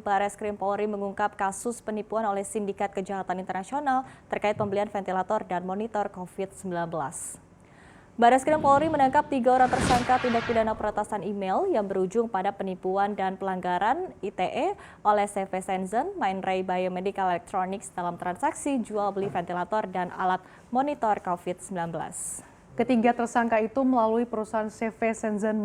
Bareskrim Polri mengungkap kasus penipuan oleh Sindikat Kejahatan Internasional terkait pembelian ventilator dan monitor COVID-19. Bareskrim Polri menangkap 3 orang tersangka tindak pidana peretasan email yang berujung pada penipuan dan pelanggaran ITE oleh CV Shenzhen, Mindray Biomedical Electronics dalam transaksi jual beli ventilator dan alat monitor COVID-19. Ketiga tersangka itu melalui perusahaan CV Shenzhen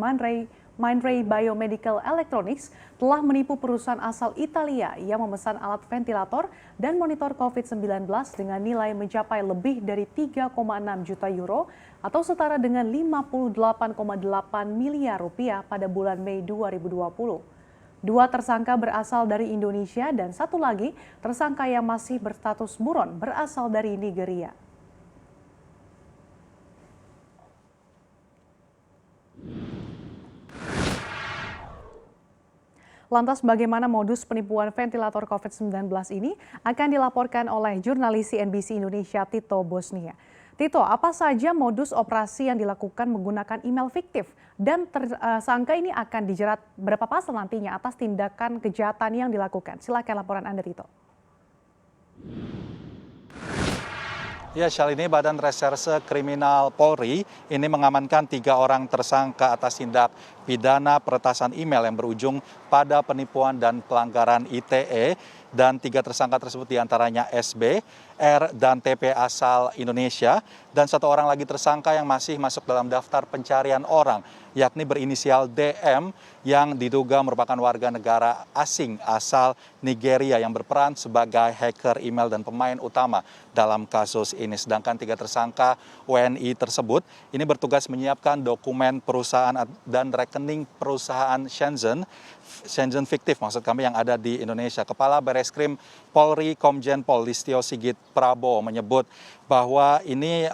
Mindray Biomedical Electronics telah menipu perusahaan asal Italia yang memesan alat ventilator dan monitor COVID-19 dengan nilai mencapai lebih dari 3,6 juta euro atau setara dengan 58,8 miliar rupiah pada bulan Mei 2020. 2 tersangka berasal dari Indonesia dan satu lagi tersangka yang masih berstatus buron berasal dari Nigeria. Lantas bagaimana modus penipuan ventilator COVID-19 ini akan dilaporkan oleh jurnalis CNBC Indonesia Tito Bosnia. Tito, apa saja modus operasi yang dilakukan menggunakan email fiktif dan tersangka ini akan dijerat berapa pasal nantinya atas tindakan kejahatan yang dilakukan? Silakan laporan Anda, Tito. Ya, Syalini, Badan Reserse Kriminal Polri ini mengamankan 3 orang tersangka atas tindak pidana peretasan email yang berujung pada penipuan dan pelanggaran ITE, dan 3 tersangka tersebut diantaranya SB, R, dan TP asal Indonesia, dan 1 orang lagi tersangka yang masih masuk dalam daftar pencarian orang, yakni berinisial DM yang diduga merupakan warga negara asing asal Nigeria yang berperan sebagai hacker email dan pemain utama dalam kasus ini. Sedangkan 3 tersangka WNI tersebut ini bertugas menyiapkan dokumen perusahaan dan rekening perusahaan Shenzhen fiktif maksud kami yang ada di Indonesia. Kepala Bareskrim Polri Komjen Pol Listio Sigit Prabowo menyebut bahwa ini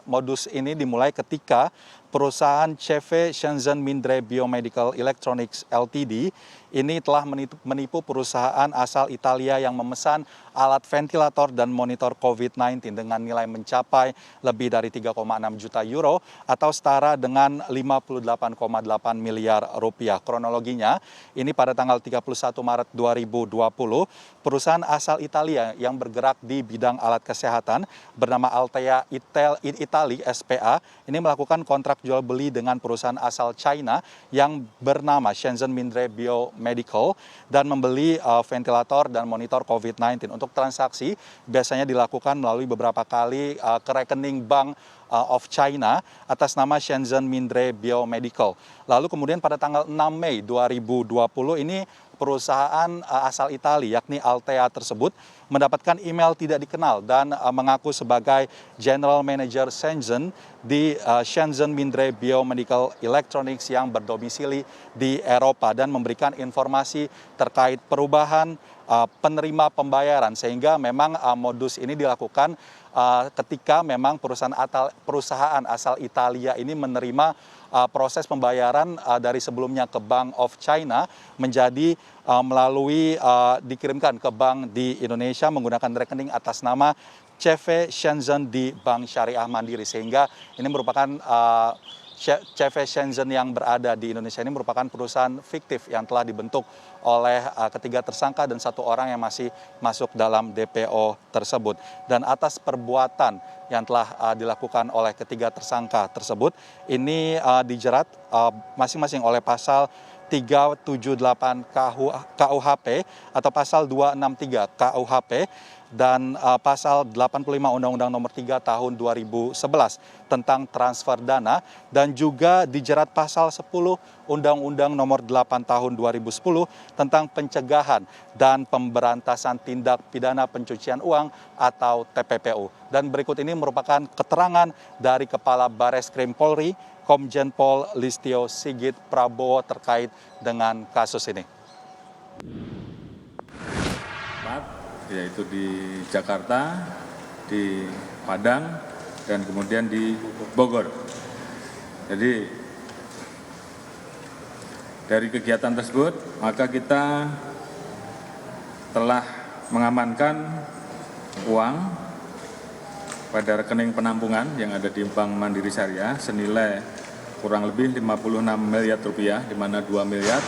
modus ini dimulai ketika perusahaan CV Shenzhen Mindray Biomedical Electronics Ltd ini telah menipu perusahaan asal Italia yang memesan alat ventilator dan monitor COVID-19 dengan nilai mencapai lebih dari 3,6 juta euro atau setara dengan 58,8 miliar rupiah. Kronologinya, ini pada tanggal 31 Maret 2020, perusahaan asal Italia yang bergerak di bidang alat kesehatan bernama Altea Italy SPA ini melakukan kontrak jual beli dengan perusahaan asal China yang bernama Shenzhen Mindray Biomedical dan membeli ventilator dan monitor COVID-19. Untuk transaksi biasanya dilakukan melalui beberapa kali ke rekening Bank of China atas nama Shenzhen Mindray Biomedical. Lalu kemudian pada tanggal 6 Mei 2020 ini perusahaan asal Italia yakni Altea tersebut mendapatkan email tidak dikenal dan mengaku sebagai General Manager Shenzhen di Shenzhen Mindray Biomedical Electronics yang berdomisili di Eropa dan memberikan informasi terkait perubahan penerima pembayaran, sehingga memang modus ini dilakukan ketika memang perusahaan asal Italia ini menerima proses pembayaran dari sebelumnya ke Bank of China menjadi melalui dikirimkan ke bank di Indonesia menggunakan rekening atas nama CV Shenzhen di Bank Syariah Mandiri, sehingga ini merupakan CV Shenzhen yang berada di Indonesia ini merupakan perusahaan fiktif yang telah dibentuk oleh ketiga tersangka dan 1 orang yang masih masuk dalam DPO tersebut. Dan atas perbuatan yang telah dilakukan oleh ketiga tersangka tersebut ini dijerat masing-masing oleh pasal 378 KUHP atau pasal 263 KUHP dan pasal 85 Undang-Undang Nomor 3 Tahun 2011 tentang transfer dana, dan juga dijerat pasal 10 Undang-Undang Nomor 8 Tahun 2010 tentang pencegahan dan pemberantasan tindak pidana pencucian uang atau TPPU. Dan berikut ini merupakan keterangan dari Kepala Bareskrim Polri Komjen Pol Listio Sigit Prabowo terkait dengan kasus ini. Yaitu di Jakarta, di Padang, dan kemudian di Bogor. Jadi dari kegiatan tersebut maka kita telah mengamankan uang pada rekening penampungan yang ada di Bank Mandiri Syariah senilai kurang lebih 56 miliar rupiah, di mana 2 miliar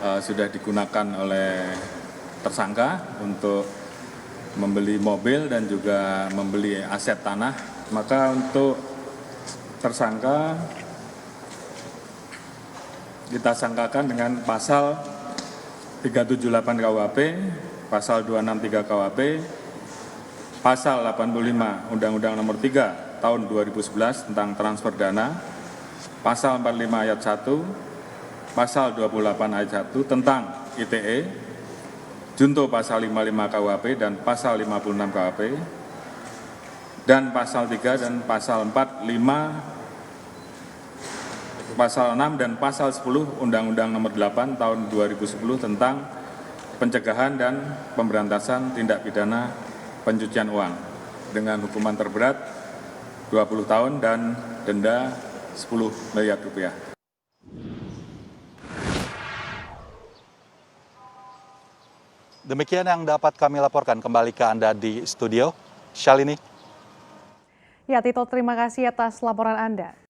sudah digunakan oleh tersangka untuk membeli mobil dan juga membeli aset tanah. Maka untuk tersangka kita sangkakan dengan pasal 378 KUHP, pasal 263 KUHP, pasal 85 Undang-Undang Nomor 3 Tahun 2011 tentang transfer dana, pasal 45 ayat 1, pasal 28 ayat 1 tentang ITE, junto pasal 55 KUHP dan pasal 56 KUHP, dan pasal 3 dan pasal 4, 5, pasal 6 dan pasal 10 Undang-Undang Nomor 8 Tahun 2010 tentang pencegahan dan pemberantasan tindak pidana pencucian uang dengan hukuman terberat 20 tahun dan denda 10 miliar rupiah. Demikian yang dapat kami laporkan, kembali ke Anda di studio. Shalini. Ya, Tito, terima kasih atas laporan Anda.